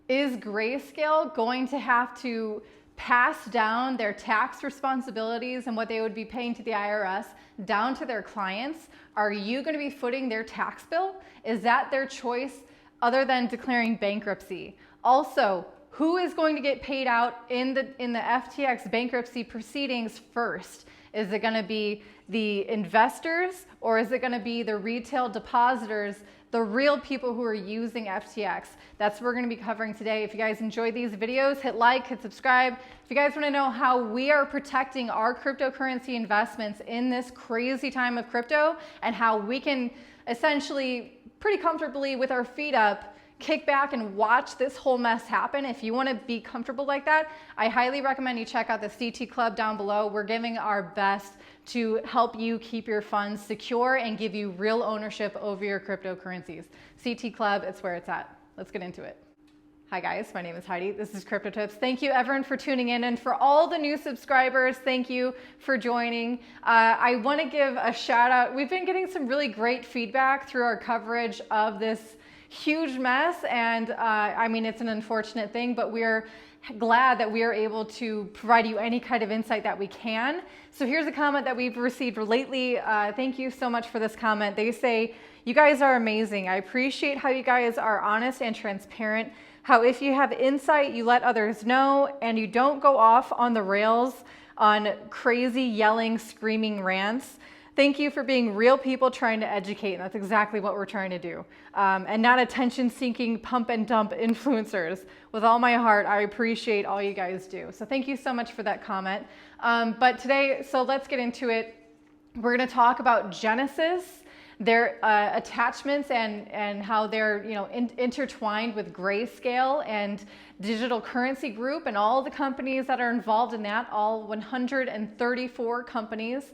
Is Grayscale going to have to pass down their tax responsibilities and what they would be paying to the IRS down to their clients? Are you going to be footing their tax bill? Is that their choice other than declaring bankruptcy? Also, who is going to get paid out in the FTX bankruptcy proceedings first? Is it going to be the investors, or is it going to be the retail depositors, the real people who are using FTX? That's what we're going to be covering today. If you guys enjoyed these videos, hit like, hit subscribe. If you guys want to know how we are protecting our cryptocurrency investments in this crazy time of crypto, and how we can essentially pretty comfortably with our feet up kick back and watch this whole mess happen. If you want to be comfortable like that, I highly recommend you check out the CT Club down below. We're giving our best to help you keep your funds secure and give you real ownership over your cryptocurrencies. CT Club, it's where it's at. Let's get into it. Hi guys, my name is Heidi. This is Crypto Tips. Thank you everyone for tuning in, and for all the new subscribers, thank you for joining. I want to give a shout out. We've been getting some really great feedback through our coverage of this huge mess, and I mean, it's an unfortunate thing, but we're glad that we are able to provide you any kind of insight that we can. So here's a comment that we've received lately. Thank you so much for this comment. They say, "You guys are amazing. I appreciate how you guys are honest and transparent, how if you have insight, you let others know, and you don't go off on the rails on crazy yelling, screaming rants. Thank you for being real people trying to educate," and that's exactly what we're trying to do. And not attention-seeking pump and dump influencers. With all my heart, I appreciate all you guys do. So thank you so much for that comment. But today, so let's get into it. We're going to talk about Genesis, their attachments, and how they're intertwined with Grayscale and Digital Currency Group and all the companies that are involved in that, all 134 companies.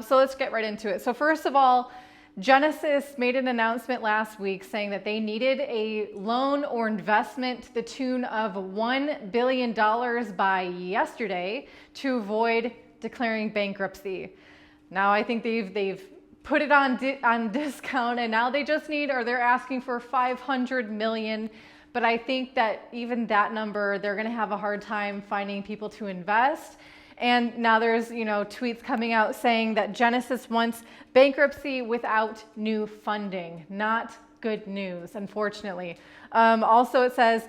So let's get right into it. So first of all, Genesis made an announcement last week saying that they needed a loan or investment to the tune of $1 billion by yesterday to avoid declaring bankruptcy. Now I think they've put it on discount, and now they just need, or they're asking for 500 million. But I think that even that number, they're going to have a hard time finding people to invest. And now there's, tweets coming out saying that Genesis wants bankruptcy without new funding. Not good news, unfortunately. Also, it says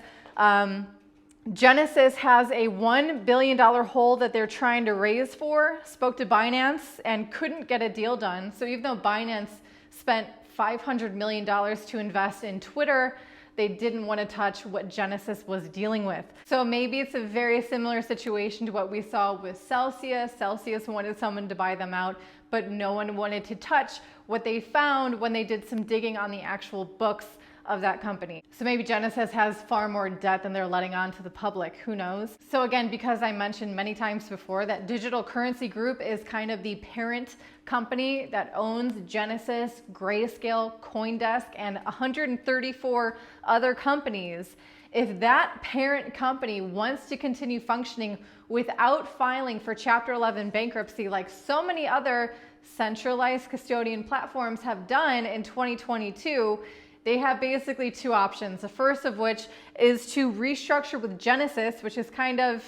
Genesis has a $1 billion hole that they're trying to raise for. Spoke to Binance and couldn't get a deal done. So even though Binance spent $500 million to invest in Twitter, they didn't want to touch what Genesis was dealing with. So maybe it's a very similar situation to what we saw with Celsius. Celsius wanted someone to buy them out, but no one wanted to touch what they found when they did some digging on the actual books of that company. So maybe Genesis has far more debt than they're letting on to the public. Who knows? So again, because I mentioned many times before that Digital Currency Group is kind of the parent company that owns Genesis, Grayscale, CoinDesk, and 134 other companies. If that parent company wants to continue functioning without filing for Chapter 11 bankruptcy, like so many other centralized custodian platforms have done in 2022, they have basically two options. The first of which is to restructure with Genesis, which is kind of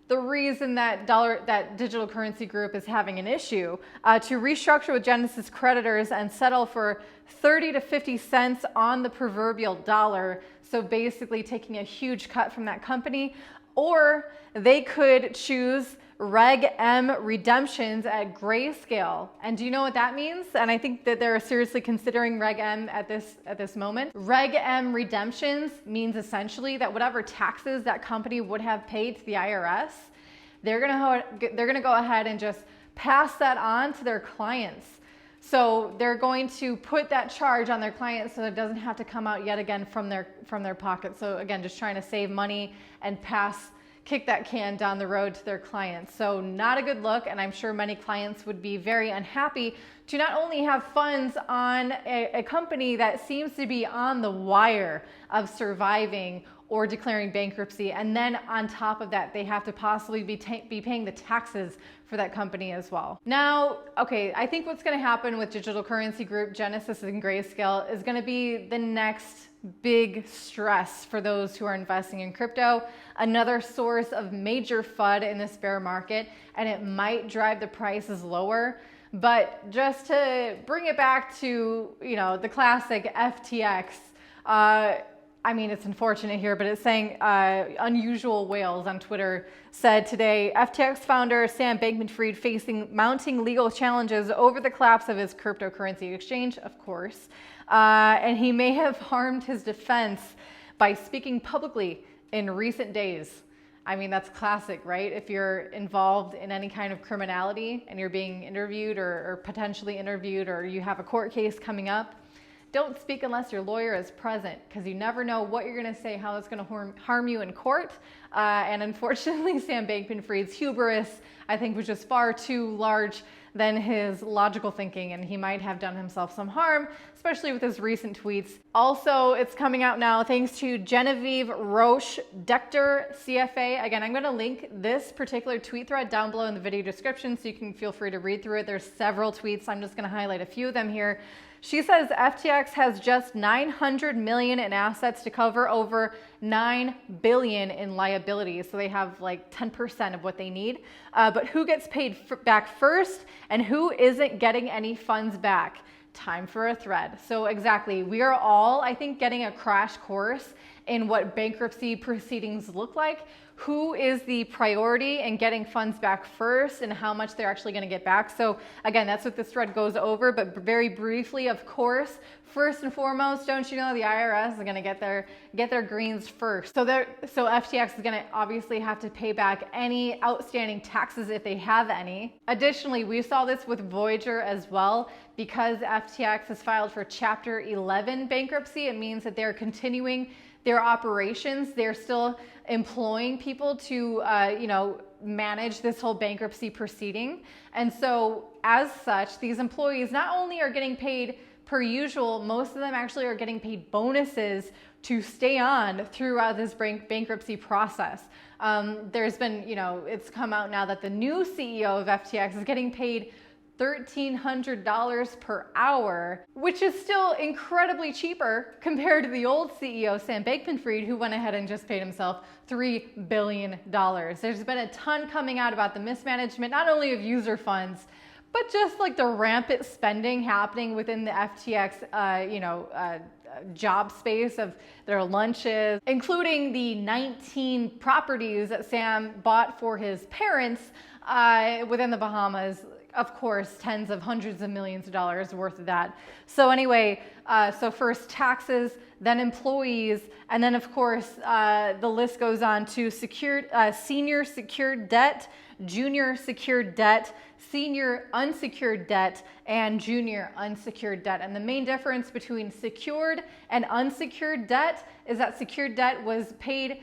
the reason that Digital Currency Group is having an issue, to restructure with Genesis creditors and settle for 30 to 50 cents on the proverbial dollar. So basically taking a huge cut from that company. Or they could choose Reg M redemptions at Grayscale. And do you know what that means? And I think that they're seriously considering Reg M at this moment. Reg M redemptions means essentially that whatever taxes that company would have paid to the IRS, they're gonna go ahead and just pass that on to their clients. So they're going to put that charge on their clients so it doesn't have to come out yet again from their pocket. So again, just trying to save money and kick that can down the road to their clients. So not a good look, and I'm sure many clients would be very unhappy to not only have funds on a company that seems to be on the wire of surviving or declaring bankruptcy. And then on top of that, they have to possibly be paying the taxes for that company as well. Now, okay, I think what's going to happen with Digital Currency Group, Genesis, and Grayscale is going to be the next big stress for those who are investing in crypto, another source of major FUD in this bear market, and it might drive the prices lower. But just to bring it back to, you know, the classic FTX, I mean, it's unfortunate here, but it's saying Unusual Whales on Twitter said today, FTX founder Sam Bankman-Fried facing mounting legal challenges over the collapse of his cryptocurrency exchange, of course. And he may have harmed his defense by speaking publicly in recent days. I mean, that's classic, right? If you're involved in any kind of criminality and you're being interviewed or potentially interviewed, or you have a court case coming up, don't speak unless your lawyer is present, because you never know what you're going to say, how it's going to harm you in court. And unfortunately, Sam Bankman-Fried's hubris, I think, was just far too large than his logical thinking, and he might have done himself some harm, especially with his recent tweets. Also, it's coming out now thanks to Genevieve Roche Decter, CFA. Again, I'm going to link this particular tweet thread down below in the video description so you can feel free to read through it. There's several tweets. I'm just going to highlight a few of them here. She says FTX has just $900 million in assets to cover over $9 billion in liabilities. So they have like 10% of what they need. But who gets paid back first and who isn't getting any funds back? Time for a thread. So exactly, we are all, I think, getting a crash course in what bankruptcy proceedings look like. Who is the priority in getting funds back first and how much they're actually going to get back. So again, that's what this thread goes over, but very briefly, of course, first and foremost, don't you know the IRS is going to get their greens first. So FTX is going to obviously have to pay back any outstanding taxes if they have any. Additionally, we saw this with Voyager as well. Because FTX has filed for Chapter 11 bankruptcy, it means that they're continuing their operations. They're still employing people to, manage this whole bankruptcy proceeding. And so as such, these employees not only are getting paid per usual, most of them actually are getting paid bonuses to stay on throughout this bankruptcy process. There's been, it's come out now that the new CEO of FTX is getting paid $1,300 per hour, which is still incredibly cheaper compared to the old CEO, Sam Bankman-Fried, who went ahead and just paid himself $3 billion. There's been a ton coming out about the mismanagement, not only of user funds, but just like the rampant spending happening within the FTX, job space of their lunches, including the 19 properties that Sam bought for his parents within the Bahamas. Of course, tens of hundreds of millions of dollars worth of that. So anyway, so first taxes, then employees, and then of course, the list goes on to senior secured debt, junior secured debt, senior unsecured debt, and junior unsecured debt. And the main difference between secured and unsecured debt is that secured debt was paid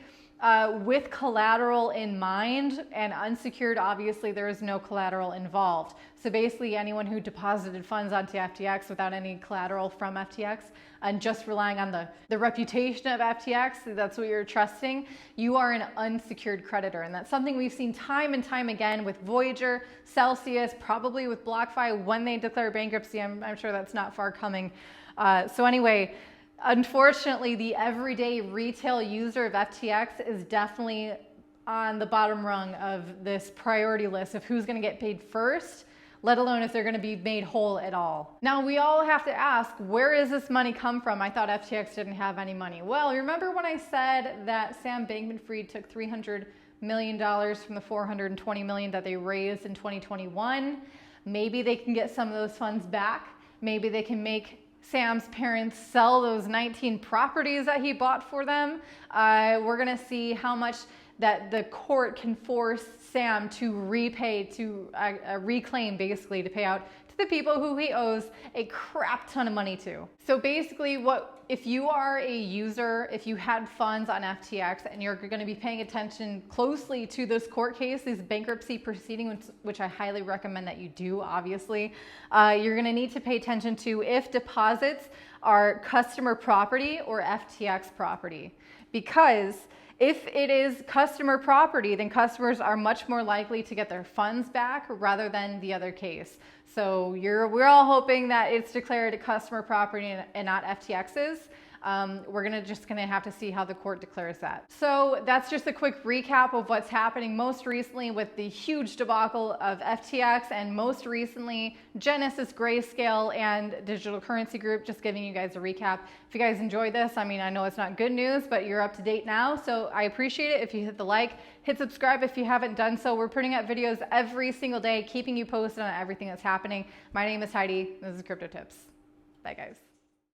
with collateral in mind, and unsecured, obviously there is no collateral involved. So basically anyone who deposited funds onto FTX without any collateral from FTX and just relying on the reputation of FTX, that's what you're trusting, you are an unsecured creditor. And that's something we've seen time and time again with Voyager, Celsius, probably with BlockFi when they declare bankruptcy. I'm sure that's not far coming. So anyway, unfortunately, the everyday retail user of FTX is definitely on the bottom rung of this priority list of who's going to get paid first, let alone if they're going to be made whole at all. Now, we all have to ask, where does this money come from? I thought FTX didn't have any money. Well, remember when I said that Sam Bankman-Fried took $300 million from the $420 million that they raised in 2021? Maybe they can get some of those funds back. Maybe they can make Sam's parents sell those 19 properties that he bought for them. We're gonna see how much that the court can force Sam to repay, to reclaim, basically, to pay out to the people who he owes a crap ton of money to. So basically, if you are a user, if you had funds on FTX and you're going to be paying attention closely to this court case, these bankruptcy proceedings, which I highly recommend that you do, obviously, you're going to need to pay attention to if deposits are customer property or FTX property. Because if it is customer property, then customers are much more likely to get their funds back rather than the other case. So we're all hoping that it's declared a customer property and not FTX's. We're just gonna have to see how the court declares that. So that's just a quick recap of what's happening most recently with the huge debacle of FTX, and most recently Genesis, Grayscale, and Digital Currency Group. Just giving you guys a recap. If you guys enjoyed this, I mean, I know it's not good news, but you're up to date now, so I appreciate it if you hit the like, hit subscribe if you haven't done so. We're putting out videos every single day, keeping you posted on everything that's happening. My name is Heidi. This is Crypto Tips. Bye, guys.